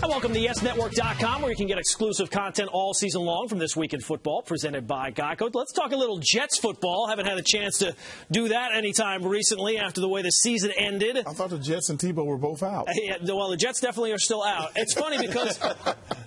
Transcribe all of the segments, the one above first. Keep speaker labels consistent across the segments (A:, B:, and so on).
A: Hi, welcome to YesNetwork.com, where you can get exclusive content all season long from This Week in Football, presented by Geico. Let's talk a little Jets football. Haven't had a chance to do that anytime recently after the way the season ended.
B: I thought the Jets and Tebow were both out.
A: Yeah, well, the Jets definitely are still out. It's funny because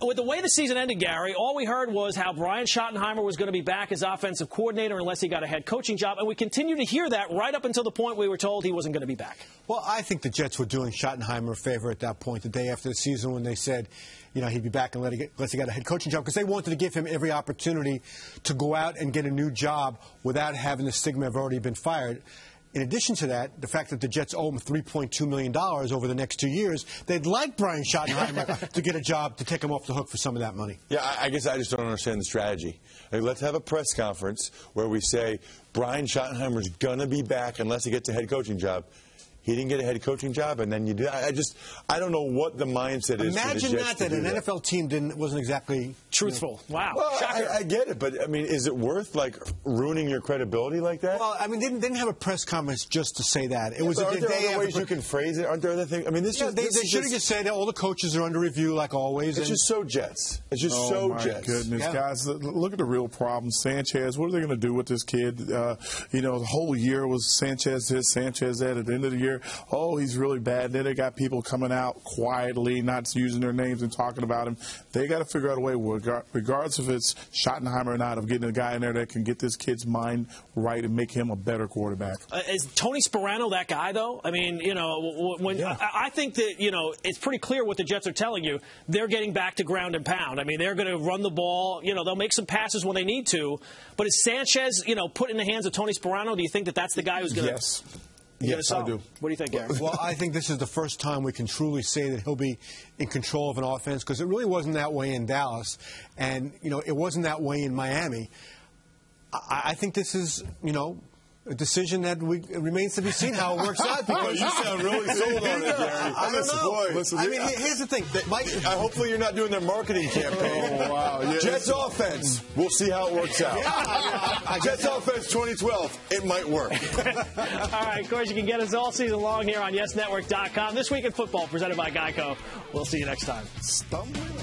A: with the way the season ended, Gary, all we heard was how Brian Schottenheimer was going to be back as offensive coordinator unless he got a head coaching job, and we continue to hear that right up until the point we were told he wasn't going to be back.
C: Well, I think the Jets were doing Schottenheimer a favor at that point, the day after the season, when they said, you know, he'd be back unless he got a head coaching job, because they wanted to give him every opportunity to go out and get a new job without having the stigma of already been fired. In addition to that, the fact that the Jets owe him $3.2 million over the next 2 years, they'd like Brian Schottenheimer to get a job to take him off the hook for some of that money.
D: Yeah, I guess I just don't understand the strategy. Like, let's have a press conference where we say Brian Schottenheimer's going to be back unless he gets a head coaching job. He didn't get a head coaching job, and then you do. I don't know what the mindset is.
C: Imagine that an NFL team wasn't exactly
A: truthful.
C: You know.
A: Wow.
D: Well, I get it, but I mean, is it worth ruining your credibility like that?
C: Well, I mean, they didn't have a press conference just to say that. It was
D: aren't there
C: day
D: other ways you can phrase it? Aren't there other things? I mean, they should have
C: just said that all the coaches are under review, like always.
D: It's just so Jets. It's just so Jets.
B: Oh my goodness, guys! Look at the real problem. Sanchez. What are they going to do with this kid? You know, the whole year was Sanchez this, Sanchez that. At the end of the year, oh, he's really bad. Then they got people coming out quietly, not using their names and talking about him. They got to figure out a way, regardless if it's Schottenheimer or not, of getting a guy in there that can get this kid's mind right and make him a better quarterback.
A: Is Tony Sparano that guy, though? I mean, you know, I think that, you know, it's pretty clear what the Jets are telling you. They're getting back to ground and pound. I mean, they're going to run the ball. You know, they'll make some passes when they need to. But is Sanchez, you know, put in the hands of Tony Sparano? Do you think that that's the guy who's going to?
B: Yes.
C: Yes, I do.
A: What do you think, Gary?
C: Well, I think this is the first time we can truly say that he'll be in control of an offense, because it really wasn't that way in Dallas, and, you know, it wasn't that way in Miami. I think this is, you know, a decision that it remains to be seen how it works out.
D: Because you sound really sold on it, Gary.
C: I don't know.
D: Listen,
C: I mean, here's the thing.
D: Hopefully you're not doing their marketing campaign.
B: Oh, wow. Yeah,
D: Jets offense. We'll see how it works out. Jets offense 2012. It might work.
A: All right, of course, you can get us all season long here on YesNetwork.com. This Week in Football, presented by Geico. We'll see you next time.
B: Stumbling.